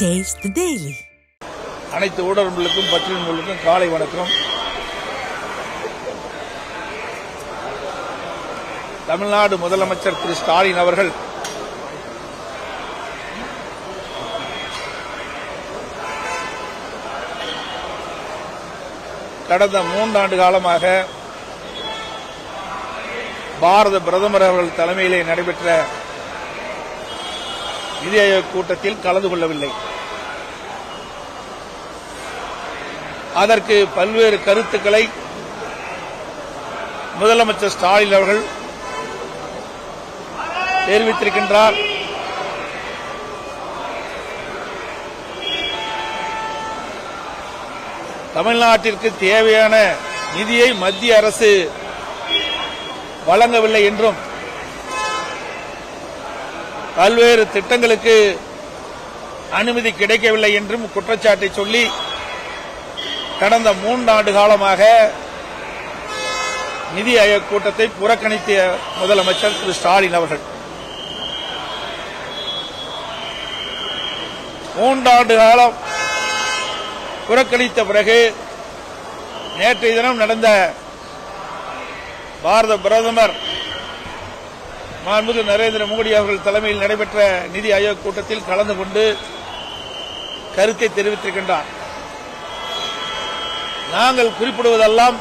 Taste the Daily. அனைத்து ஊடகங்களுக்கும் பத்திரிகைகளுக்கும் காலை வணக்கம். தமிழ்நாடு முதலமைச்சர் திரு ஸ்டாலின் அவர்கள் கடந்த 3 ஆண்டு காலமாக பாரத பிரதமர் அவர்கள் தலைமையிலே நடைபெற்ற நிதி ஆயோக் கூட்டத்தில் கலந்து கொள்ளவில்லை. அதற்கு பல்வேறு கருத்துக்களை முதலமைச்சர் ஸ்டாலின் அவர்கள் தெரிவித்திருக்கின்றார். தமிழ்நாட்டிற்கு தேவையான நிதியை மத்திய அரசு வழங்கவில்லை என்றும் பல்வேறு திட்டங்களுக்கு அனுமதி கிடைக்கவில்லை என்றும் குற்றச்சாட்டை சொல்லி கடந்த 3 ஆண்டு காலமாக நிதி ஆயோக் கூட்டத்தை புறக்கணித்த முதலமைச்சர் திரு ஸ்டாலின் அவர்கள் 3 ஆண்டு காலம் புறக்கணித்த பிறகு நேற்றைய தினம் நடந்த பாரத பிரதமர் மாண்புமிகு நரேந்திர மோடி அவர்கள் தலைமையில் நடைபெற்ற நிதி ஆயோக் கூட்டத்தில் கலந்து கொண்டு கருத்தை தெரிவித்திருக்கின்றார். நாங்கள் குறிப்பிடுவதெல்லாம்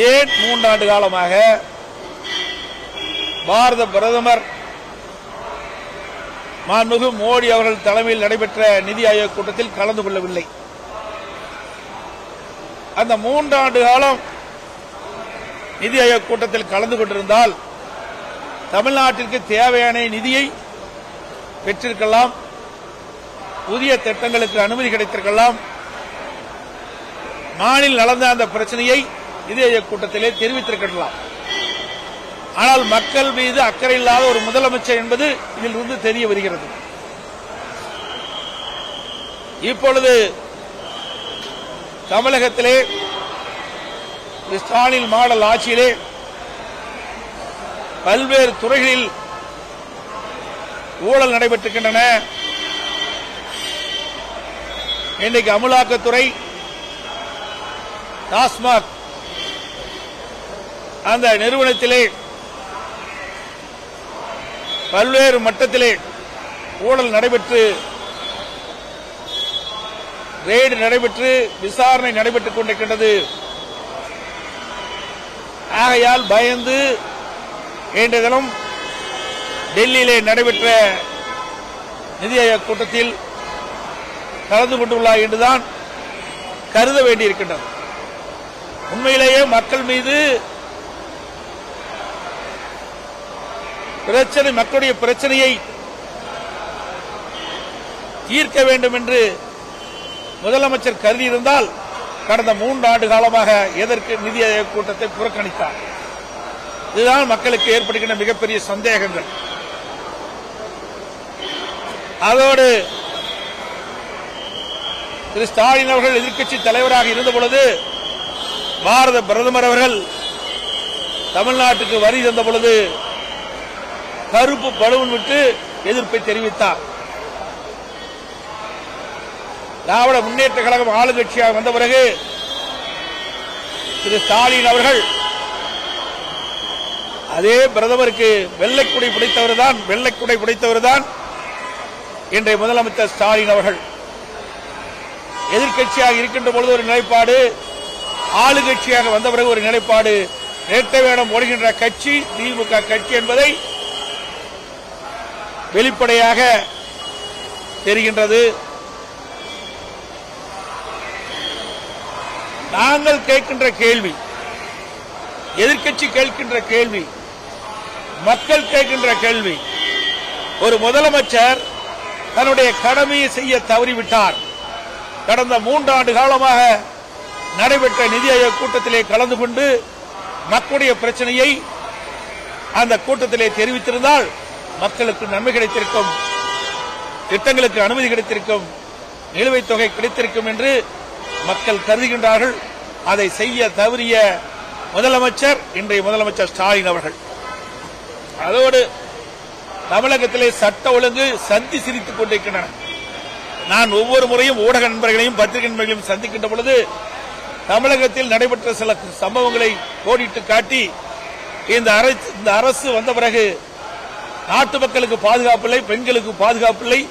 ஏன் 3 ஆண்டு காலமாக பாரத பிரதமர் மாண்புமிகு மோடி அவர்கள் தலைமையில் நடைபெற்ற நிதி ஆயோக் கூட்டத்தில் கலந்து கொள்ளவில்லை. அந்த 3 ஆண்டு காலம் நிதி ஆயோக் கூட்டத்தில் கலந்து கொண்டிருந்தால் தமிழ்நாட்டிற்கு தேவையான நிதியை பெற்றிருக்கலாம், புதிய திட்டங்களுக்கு அனுமதி கிடைத்திருக்கலாம், மாநில நடந்த அந்த பிரச்சனையை நிதி ஆயோக் கூட்டத்திலே தெரிவித்திருக்கலாம். ஆனால் மக்கள் மீது அக்கறை இல்லாத ஒரு முதலமைச்சர் என்பது இதிலிருந்து தெரிய வருகிறது. இப்பொழுது தமிழகத்திலே ஸ்டாலின் மாடல் ஆட்சியிலே பல்வேறு துறைகளில் ஊழல் நடைபெற்றிருக்கின்றன. இன்றைக்கு அமலாக்கத்துறை, டாஸ்மாக் அந்த நிறுவனத்திலே பல்வேறு மட்டத்திலே ஊழல் நடைபெற்று ரெய்டு நடைபெற்று விசாரணை நடைபெற்றுக் கொண்டிருக்கின்றது. ஆகையால் பயந்து இன்றைய தினம் டெல்லியிலே நடைபெற்ற நிதி ஆயோக் கூட்டத்தில் கலந்து கொண்டுள்ளார் என்றுதான் கருத வேண்டியிருக்கின்றது. உண்மையிலேயே மக்கள் மீது பிரச்சனை, மக்களுடைய பிரச்சனையை தீர்க்க வேண்டும் என்று முதலமைச்சர் கருதியிருந்தால் கடந்த 3 ஆண்டு காலமாக எதற்கு நிதி ஆயோக் கூட்டத்தை புறக்கணித்தார்? இதுதான் மக்களுக்கு ஏற்படுகின்ற மிகப்பெரிய சந்தேகங்கள். அதோடு திரு ஸ்டாலின் அவர்கள் எதிர்க்கட்சி தலைவராக இருந்தபொழுது பாரத பிரதமர் அவர்கள் தமிழ்நாட்டுக்கு வரி தந்த பொழுது கருப்பு பலூன் விட்டு எதிர்ப்பை தெரிவித்தார். திராவிட முன்னேற்ற கழகம் ஆளுங்கட்சியாக வந்த பிறகு திரு ஸ்டாலின் அவர்கள் அதே பிரதமருக்கு வெள்ளைக்குடை பிடித்தவர் தான் இன்றைய முதலமைச்சர் ஸ்டாலின் அவர்கள். எதிர்க்கட்சியாக இருக்கின்ற பொழுது ஒரு நிலைப்பாடு, ஆளுங்கட்சியாக வந்த பிறகு ஒரு நிலைப்பாடு. இரட்டை வேடம் ஓடுகின்ற கட்சி திமுக கட்சி என்பதை வெளிப்படையாக தெரிகின்றது. நாங்கள் கேட்கின்ற கேள்வி, எதிர்க்கட்சி கேட்கின்ற கேள்வி, மக்கள் கேட்கின்ற கேள்வி, ஒரு முதலமைச்சர் தன்னுடைய கடமையை செய்ய தவறிவிட்டார். கடந்த 3 ஆண்டு காலமாக நடைபெற்ற நிதி ஆயோக் கூட்டத்திலே கலந்து கொண்டு மக்களுடைய பிரச்சனையை அந்த கூட்டத்திலே தெரிவித்திருந்தால் மக்களுக்கு நன்மை கிடைத்திருக்கும், திட்டங்களுக்கு அனுமதி கிடைத்திருக்கும், நிலுவைத் தொகை கிடைத்திருக்கும் என்று மக்கள் கருதுகின்றார்கள். அதை செய்ய தவறிய முதலமைச்சர் இன்றைய முதலமைச்சர் ஸ்டாலின் அவர்கள். அதோடு தமிழகத்திலே சட்ட ஒழுங்கு சந்தி சிரித்துக் கொண்டிருக்கின்றன. நான் ஒவ்வொரு முறையும் ஊடக நண்பர்களையும் பத்திரிகை நண்பர்களையும் சந்திக்கின்ற பொழுது தமிழகத்தில் நடைபெற்ற சில சம்பவங்களை கோடிட்டு காட்டி இந்த அரசு வந்த பிறகு நாட்டு மக்களுக்கு பாதுகாப்பில்லை, பெண்களுக்கு பாதுகாப்பில்லை,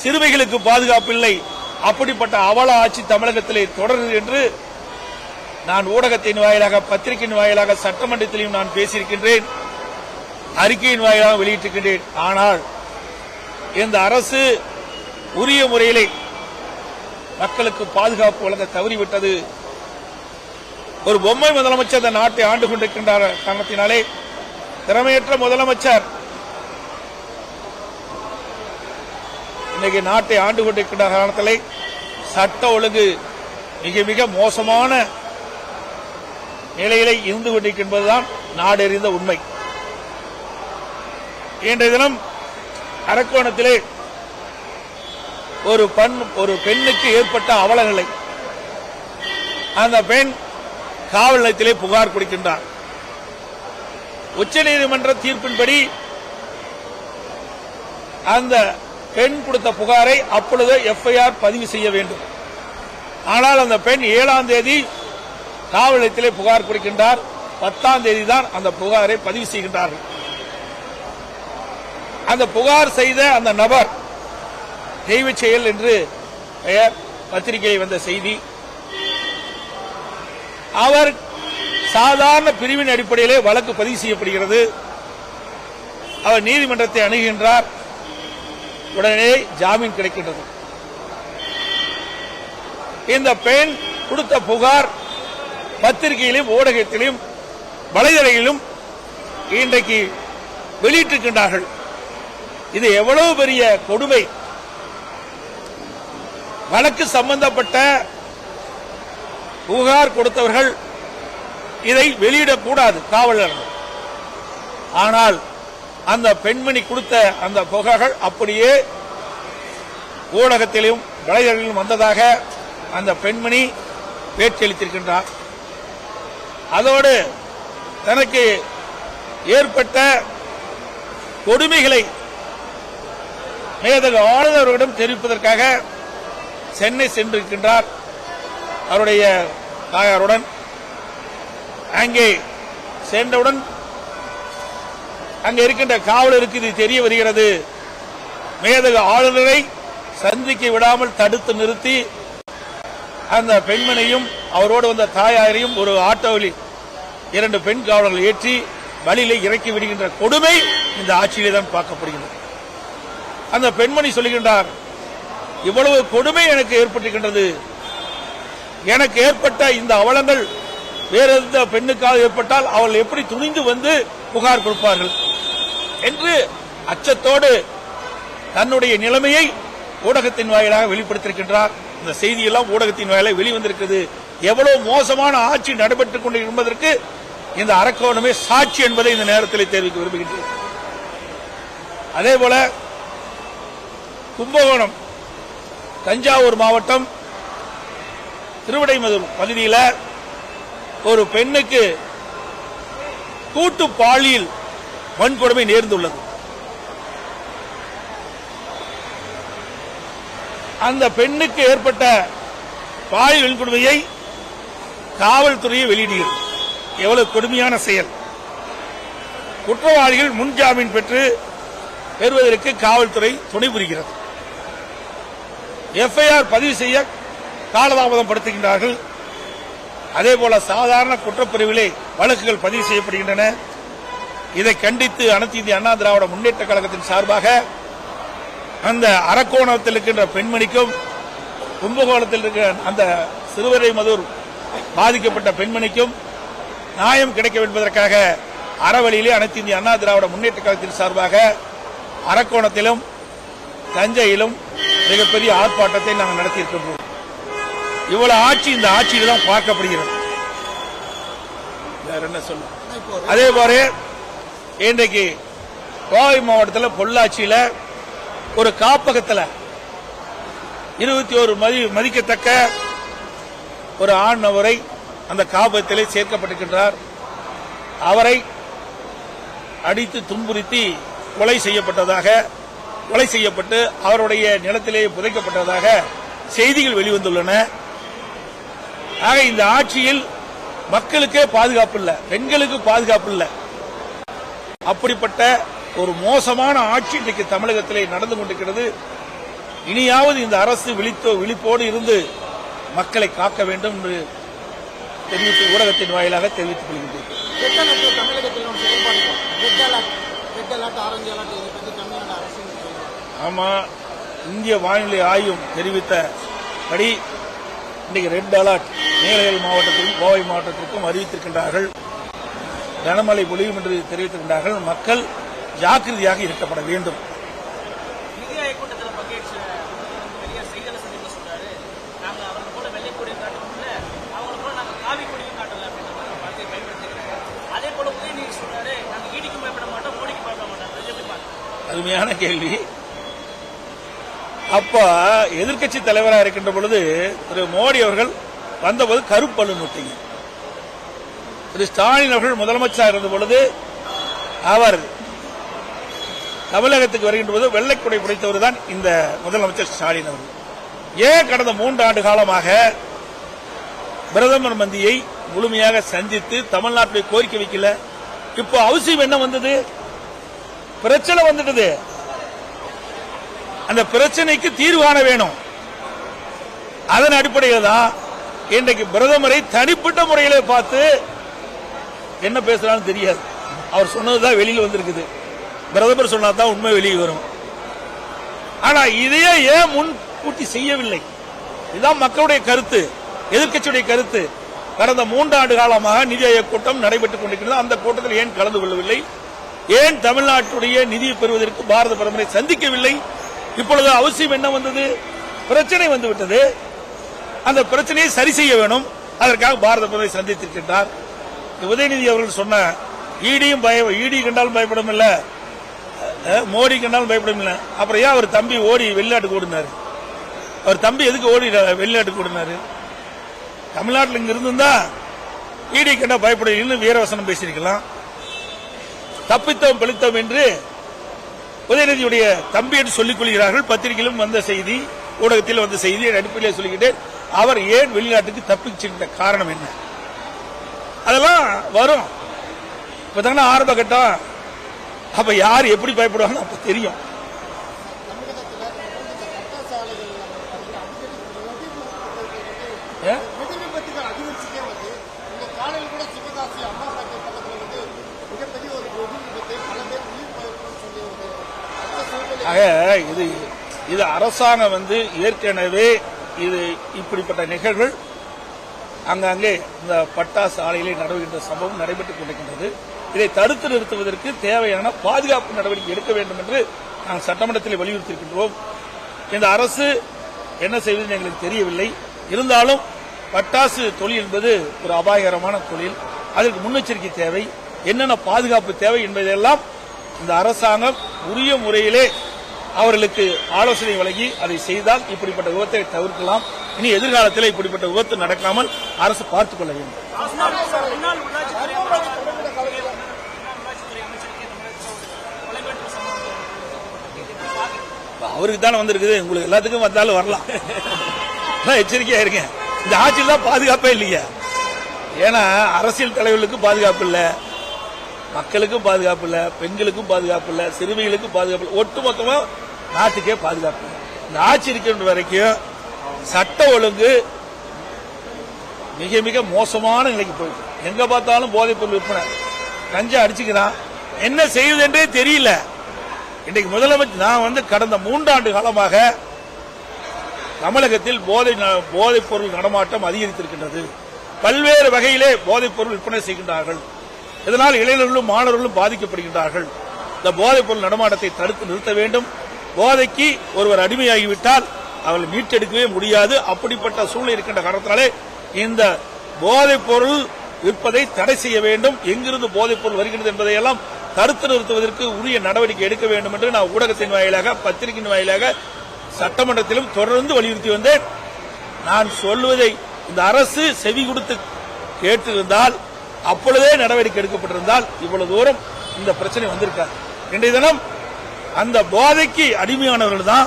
சிறுமிகளுக்கு பாதுகாப்பில்லை, அப்படிப்பட்ட அவல ஆட்சி தமிழகத்திலே தொடருது என்று நான் ஊடகத்தின் வாயிலாக, பத்திரிகையின் வாயிலாக, சட்டமன்றத்திலையும் நான் பேசியிருக்கின்றேன், அறிக்கையின் வாயிலாக வெளியிட்டிருக்கின்றேன். ஆனால் இந்த அரசு உரிய முறையிலே மக்களுக்கு பாதுகாப்பு வழங்க தவறிவிட்டது. ஒரு பொம்மை முதலமைச்சர் இந்த நாட்டை ஆண்டு கொண்டிருக்கின்ற காரணத்தினாலே திறமையற்ற முதலமைச்சர் இன்னைக்கு நாட்டை ஆண்டு கொண்டிருக்கின்ற காரணத்திலே சட்ட ஒழுங்கு மிக மிக மோசமான நிலையிலே இருந்து கொண்டிருக்கின்றதுதான் நாடறிந்த உண்மை. இன்றைய தினம் அரக்கோணத்திலே ஒரு பெண்ணுக்கு ஏற்பட்ட அவலநிலை. அந்த பெண் காவல் நிலையத்திலே புகார் கொடுக்கின்றார். உச்சநீதிமன்ற தீர்ப்பின்படி அந்த பெண் கொடுத்த புகாரை அப்பொழுது எஃப்ஐஆர் பதிவு செய்ய வேண்டும். ஆனால் அந்த பெண் 7ஆம் தேதி காவல் நிலையத்திலே புகார் கொடுக்கின்றார். 10ஆம் தேதி தான் அந்த புகாரை பதிவு செய்கின்றார்கள். அந்த புகார் செய்த அந்த நபர் தெய்வ செயல் என்று பெயர், பத்திரிகையில் வந்த செய்தி. அவர் சாதாரண பிரிவின் அடிப்படையிலே வழக்கு பதிவு செய்யப்படுகிறது. அவர் நீதிமன்றத்தை அணுகின்றார். உடனே ஜாமீன் கிடைக்கின்றது. இந்த பெண் கொடுத்த புகார் பத்திரிகையிலும் ஊடகத்திலும் வலைதளங்களிலும் இன்றைக்கு வெளியிட்டிருக்கின்றார்கள். இது எவ்வளவு பெரிய கொடுமை! வழக்கு சம்பந்தப்பட்ட புகார் கொடுத்தவர்கள் இதை வெளியிடக்கூடாது காவலர்கள். ஆனால் அந்த பெண்மணி கொடுத்த அந்த புகார்கள் அப்படியே ஊடகத்திலும் வலைதளங்களிலும் வந்ததாக அந்த பெண்மணி பேட்டியளித்திருக்கின்றார். அதோடு தனக்கு ஏற்பட்ட கொடுமைகளை மேதகு ஆளுநர்களிடம் தெரிவிப்பதற்காக சென்னை சென்றிருக்கின்றார் அவருடைய தாயாருடன். அங்கே சென்றவுடன் அங்கே இருக்கின்ற காவலருக்கு இது தெரிய வருகிறது. மேதகு ஆளுநரை சந்திக்க விடாமல் தடுத்து நிறுத்தி அந்த பெண்மனையும் அவரோடு வந்த தாயாரையும் ஒரு ஆட்டோவில் 2 பெண் காவலர்கள் ஏற்றி வழியிலே இறக்கி விடுகின்ற கொடுமை இந்த ஆட்சியிலே தான் பார்க்கப்படுகிறது. அந்த பெண்மணி சொல்லுகின்றார், இவ்வளவு கொடுமை எனக்கு ஏற்பட்டிருக்கின்றது. எனக்கு ஏற்பட்ட இந்த அவலங்கள் வேற எந்த பெண்ணுக்காக ஏற்பட்டால் அவள் எப்படி துணிந்து வந்து புகார் கொடுப்பார்கள் என்று அச்சத்தோடு தன்னுடைய நிலைமையை ஊடகத்தின் வாயிலாக வெளிப்படுத்தியிருக்கின்றார். இந்த செய்தியெல்லாம் ஊடகத்தின் வாயிலாக வெளிவந்திருக்கிறது. எவ்வளவு மோசமான ஆட்சி நடைபெற்றுக் கொண்டிருப்பதற்கு இந்த அரக்கோணமே சாட்சி என்பதை இந்த நேரத்தில் தெரிவிக்க விரும்புகின்றேன். அதேபோல கும்பகோணம், தஞ்சாவூர் மாவட்டம் திருவிடைமதுர் பகுதியில் ஒரு பெண்ணுக்கு கூட்டு பாலியல் வன்கொடுமை நேர்ந்துள்ளது. அந்த பெண்ணுக்கு ஏற்பட்ட பாலியல் வன்கொடுமையை காவல்துறையை வெளியிடுகிறது. எவ்வளவு கொடுமையான செயல்! குற்றவாளிகள் முன்ஜாமீன் பெறுவதற்கு காவல்துறை துணை புரிகிறது. எஃப்ஐஆர் பதிவு செய்ய காலதாமதம் படுத்துகின்றார்கள். அதேபோல சாதாரண குற்றப்பிரிவிலே வழக்குகள் பதிவு செய்யப்படுகின்றன. இதை கண்டித்து அனைத்து இந்திய அண்ணா திராவிட முன்னேற்ற கழகத்தின் சார்பாக அந்த அரக்கோணத்தில் இருக்கின்ற பெண்மணிக்கும் கும்பகோணத்தில் இருக்கிற அந்த சிறுவிடைமதுர் பாதிக்கப்பட்ட பெண்மணிக்கும் நியாயம் கிடைக்க என்பதற்காக அறவழியிலே அனைத்து இந்திய அண்ணா திராவிட முன்னேற்ற கழகத்தின் சார்பாக அரக்கோணத்திலும் தஞ்சையிலும் மிகப்பெரிய ஆர்ப்பாட்டத்தை நாங்கள் நடத்தியிருக்கின்றோம். இவ்வளவு ஆட்சி இந்த ஆட்சியில் தான் பார்க்கப்படுகிறது. வேற என்ன சொல்ல? அதே போல இன்றைக்கு கோவை மாவட்டத்தில் பொள்ளாச்சியில் ஒரு காப்பகத்தில் 21 மதிக்கத்தக்க ஒரு ஆண் நபரை அந்த காப்பகத்திலே சேர்க்கப்பட்டிருக்கின்றார். அவரை அடித்து துன்புறுத்தி கொலை செய்யப்பட்டு அவருடைய நிலத்திலேயே புதைக்கப்பட்டதாக செய்திகள் வெளிவந்துள்ளன. ஆக இந்த ஆட்சியில் மக்களுக்கே பாதுகாப்பு இல்லை, பெண்களுக்கு பாதுகாப்பு இல்லை. அப்படிப்பட்ட ஒரு மோசமான ஆட்சி இன்றைக்கு தமிழகத்திலே நடந்து கொண்டிருக்கிறது. இனியாவது இந்த அரசு விழிப்போடு இருந்து மக்களை காக்க வேண்டும் என்று தெரிவித்து ஊடகத்தின் வாயிலாக தெரிவித்துக் கொள்கின்றேன். ஆமா, இந்திய வானிலை ஆய்வும் தெரிவித்தபடி இன்றைக்கு ரெட் அலர்ட் நீலகிரி மாவட்டத்திற்கும் கோவை மாவட்டத்திற்கும் அறிவித்திருக்கின்றார்கள். கனமழை பொழியும் என்று தெரிவித்திருக்கின்றார்கள். மக்கள் ஜாக்கிரதையாக இருக்கப்பட வேண்டும். அருமையான கேள்வி. அப்ப எதிர்க்கட்சி தலைவராக இருக்கின்ற பொழுது திரு மோடி அவர்கள் வந்தபோது கருப்பல்லு நோட்டிங்க. திரு ஸ்டாலின் அவர்கள் முதலமைச்சராக இருந்த பொழுது அவர் தமிழகத்துக்கு வருகின்ற போது வெள்ளைக்குடை பிடித்தவர் தான் இந்த முதலமைச்சர் ஸ்டாலின் அவர்கள். ஏன் கடந்த 3 ஆண்டு காலமாக பிரதமர் மந்தியை முழுமையாக சந்தித்து தமிழ்நாட்டுடைய கோரிக்கை வைக்கல? இப்போ அவசியம் என்ன வந்தது? பிரச்சனை வந்துட்டது. அந்த பிரச்சனைக்கு தீர்வு காண வேணும். அதன் அடிப்படையில் தான் இன்றைக்கு பிரதமரை தனிப்பட்ட முறையிலே பார்த்து என்ன பேசுறான்னு தெரியாது. அவர் சொன்னதுதான் வெளியில் வந்திருக்குது. பிரதமர் சொன்னதான் உண்மை வெளியே வரும். ஆனா இதையே ஏன் முன்கூட்டி செய்யவில்லை? இதுதான் மக்களுடைய கருத்து, எதிர்க்கட்சியுடைய கருத்து. கடந்த 3 ஆண்டு காலமாக நிதி ஆயோக் கூட்டம் நடைபெற்றுக் கொண்டிருக்கிறது. அந்த கூட்டத்தில் ஏன் கலந்து கொள்ளவில்லை? ஏன் தமிழ்நாட்டுடைய நிதியை பெறுவதற்கு பாரத பிரதமரை சந்திக்கவில்லை? இப்பொழுது அவசியம் என்ன வந்தது? பிரச்சனை வந்துவிட்டது. அந்த பிரச்சனையை சரி செய்ய வேணும். அதற்காக பாரத பிரதமரை சந்தித்திருக்கின்றார். உதயநிதி அவர்கள் சொன்ன இடி கண்டாலும் பயப்படும் இல்ல, மோடி கண்டாலும் பயப்படும் இல்ல. அப்புறம் ஏன் அவர் தம்பி ஓடி வெளிநாட்டுக்கு ஓடினாரு? அவர் தம்பி எதுக்கு ஓடி வெளிநாட்டுக்கு ஓடினாரு? தமிழ்நாட்டில் இங்க இருந்திருந்தா இடி கண்டா பயப்பட வீரவசனம் பேசியிருக்கலாம். தப்பித்தோம் பிழைத்தோம் என்று உதயநிதியுடைய தம்பி என்று சொல்லிக் கொள்கிறார்கள். பத்திரிகையிலும் வந்த செய்தி, ஊடகத்தில் வந்த செய்தியை அடிப்படையிலே சொல்லிக்கிட்டு அவர் ஏன் வெளிநாட்டுக்கு தப்பிச்சிருந்த காரணம் என்ன? அதெல்லாம் வரும். இப்பதான ஆரம்ப கட்டம். அப்ப யார் எப்படி பயப்படுவாங்க அப்ப தெரியும். இது அரசாங்கம் ஏற்கனவே இது இப்படிப்பட்ட நிகழ்வுகள் அங்கங்கே இந்த பட்டாசு ஆலையிலே நடைபெறுகின்ற சம்பவம் நடைபெற்றுக் கொண்டிருக்கின்றது. இதை தடுத்து நிறுத்துவதற்கு தேவையான பாதுகாப்பு நடவடிக்கை எடுக்க வேண்டும் என்று நாங்கள் சட்டமன்றத்தில் வலியுறுத்தியிருக்கின்றோம். இந்த அரசு என்ன செய்வது எங்களுக்கு தெரியவில்லை. இருந்தாலும் பட்டாசு தொழில் என்பது ஒரு அபாயகரமான தொழில். அதற்கு முன்னெச்சரிக்கை தேவை, என்னென்ன பாதுகாப்பு தேவை என்பதையெல்லாம் இந்த அரசாங்கம் உரிய முறையிலே அவர்களுக்கு ஆலோசனை வழங்கி அதை செய்தால் இப்படிப்பட்ட விபத்தை தவிர்க்கலாம். இனி எதிர்காலத்தில் இப்படிப்பட்ட விபத்து நடக்காமல் அரசு பார்த்துக் கொள்ள வேண்டும். அவருக்கு தானே வந்திருக்குது, உங்களுக்கு எல்லாத்துக்கும் வந்தாலும் வரலாம். எச்சரிக்கையா இருங்க. இந்த ஆட்சியில் தான் பாதுகாப்பே இல்லையா? ஏன்னா அரசியல் தலைவர்களுக்கும் பாதுகாப்பு இல்ல, மக்களுக்கும் பாதுகாப்பு இல்ல, பெண்களுக்கும் பாதுகாப்பு இல்ல, சிறுமிகளுக்கும் பாதுகாப்பு இல்ல, ஒட்டுமொத்தமா நாட்டுக்கே பாதுகாப்பு இல்லை. இந்த ஆட்சி இருக்கின்ற வரைக்கும் சட்ட ஒழுங்கு மிக மிக மோசமான நிலைக்கு போயிருக்கு. எங்க பார்த்தாலும் போதைப் பொருள் விற்பனை, கஞ்சா அடிச்சுக்கிறான். என்ன செய்வது என்றே தெரியல. இன்றைக்கு முதலமைச்சர் நான் கடந்த 3 ஆண்டு காலமாக தமிழகத்தில் போதைப் பொருள் நடமாட்டம் அதிகரித்திருக்கின்றது. பல்வேறு வகையிலே போதைப் பொருள் விற்பனை செய்கின்றார்கள். இதனால் இளைஞர்களும் மாணவர்களும் பாதிக்கப்படுகின்றார்கள். இந்த போதைப் பொருள் நடமாட்டத்தை தடுத்து நிறுத்த வேண்டும். போதைக்கு ஒருவர் அடிமையாகிவிட்டால் அவர்கள் மீட்டெடுக்கவே முடியாது. அப்படிப்பட்ட சூழ்நிலை இருக்கின்ற காரணத்தினாலே இந்த போதைப் பொருள் விற்பதை தடை செய்ய வேண்டும். எங்கிருந்து போதைப் பொருள் வருகிறது என்பதையெல்லாம் தடுத்து நிறுத்துவதற்கு உரிய நடவடிக்கை எடுக்க வேண்டும் என்று நான் ஊடகத்தின் வாயிலாக, பத்திரிகையின் வாயிலாக, சட்டமன்றத்திலும் தொடர்ந்து வலியுறுத்தி வந்தேன். நான் சொல்வதை இந்த அரசு செவி கொடுத்து கேட்டிருந்தால், அப்பொழுதே நடவடிக்கை எடுக்கப்பட்டிருந்தால் இவ்வளவு தூரம் இந்த பிரச்சனை வந்திருக்காது. இன்றைய தினம் அந்த போதைக்கு அடிமையானவர்கள் தான்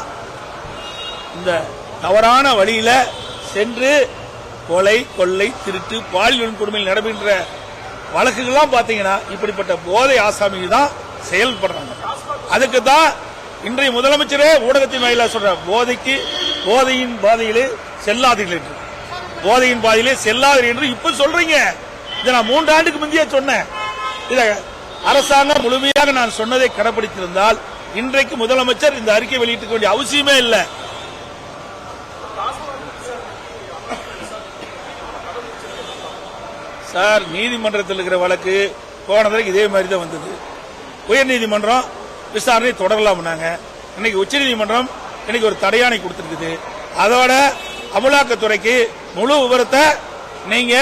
இந்த தவறான வழியில சென்று கொலை, கொள்ளை, திருட்டு, பாலியல் வன்கொடுமையில் நடைபெற்ற வழக்குகள்லாம் பாத்தீங்கன்னா இப்படிப்பட்ட போதை ஆசாமிகள் தான் செயல்படுறாங்க. அதுக்கு தான் இன்றைய முதலமைச்சரே ஊடகத்தின் வாயிலாக சொல்ற போதையின் பாதையிலே செல்லாதீர்கள் என்று, போதையின் பாதையிலே செல்லாதீர்கள் என்று இப்ப சொல்றீங்க. இதை நான் 3 ஆண்டுக்கு முந்தைய சொன்னேன். இத அரசாங்கம் முழுமையாக நான் சொன்னதை கடைபிடித்திருந்தால் இன்றைக்கு முதலமைச்சர் இந்த அறிக்கை வெளியிட்டுக்க வேண்டிய அவசியமே இல்லை. சார், நீதிமன்றத்தில் இருக்கிற வழக்கு போன தடவைக்கு இதே மாதிரி தான் வந்தது. உயர்நீதிமன்றம் விசாரணை தொடரலாம்னாங்க. இன்னைக்கு உச்சநீதிமன்றம் இன்னைக்கு ஒரு தடையாணை கொடுத்திருக்குது. அதோட அமலாக்கத்துறைக்கு முழு விவரத்தை நீங்க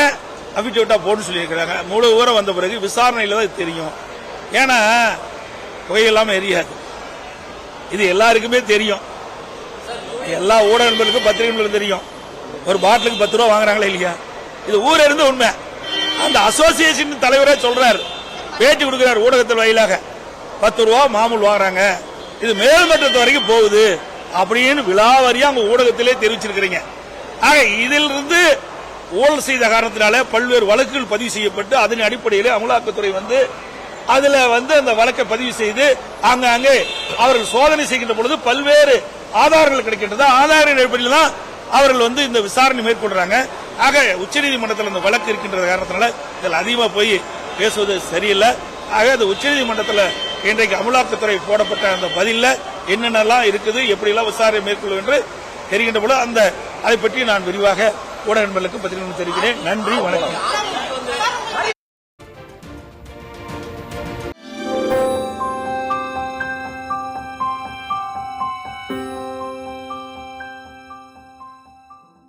அபிடேவிட்டா போட்டு சொல்லியிருக்கிறாங்க. முழு விவரம் வந்த பிறகு விசாரணையில தான் தெரியும். ஏன்னா புகையில்லாம எரியாது, இது எல்லாருக்குமே தெரியும். எல்லா ஊடக நண்பர்களுக்கும் பத்திரிகை நண்பர்களுக்கும் தெரியும். ஒரு பாட்டிலுக்கு 10 ரூபா வாங்குறாங்களா இல்லையா? இது ஊர இருந்து உண்மை. அந்த அசோசியேஷன் தலைவரே சொல்றாரு, பேட்டி கொடுக்கிறார் ஊடகத்தில் வாயிலாக, 10 ரூபா மாமூல் வாங்குறாங்க, இது மேல்மட்டத்து வரைக்கும் போகுது அப்படின்னு விலாவரியா அவங்க ஊடகத்திலே தெரிவிச்சிருக்கிறீங்க. ஆக இதிலிருந்து ஊழல் செய்த காரணத்தினால பல்வேறு வழக்குகள் பதிவு செய்யப்பட்டு அதன் அடிப்படையில் அமலாக்கத்துறை அதுல அந்த வழக்கை பதிவு செய்து அங்கே அவர்கள் சோதனை செய்கின்ற பொழுது பல்வேறு ஆதாரங்கள் கிடைக்கின்றது. ஆதார அடிப்படையில் தான் அவர்கள் இந்த விசாரணை மேற்கொள்றாங்க. ஆக உச்சநீதிமன்றத்தில் அந்த வழக்கு இருக்கின்ற காரணத்தினால இதில் அதிகமாக போய் பேசுவது சரியில்லை. ஆக அது உச்சநீதிமன்றத்தில் இன்றைக்கு அமலாக்கத்துறை போடப்பட்ட அந்த பதில என்னென்னலாம் இருக்குது, எப்படியெல்லாம் விசாரணை மேற்கொள்ளும் என்று தெரிகின்ற பொழுது அதை பற்றி நான் விரிவாக ஊடக நண்பர்களுக்கு பத்திரிகை தெரிவிக்கிறேன். நன்றி, வணக்கம்.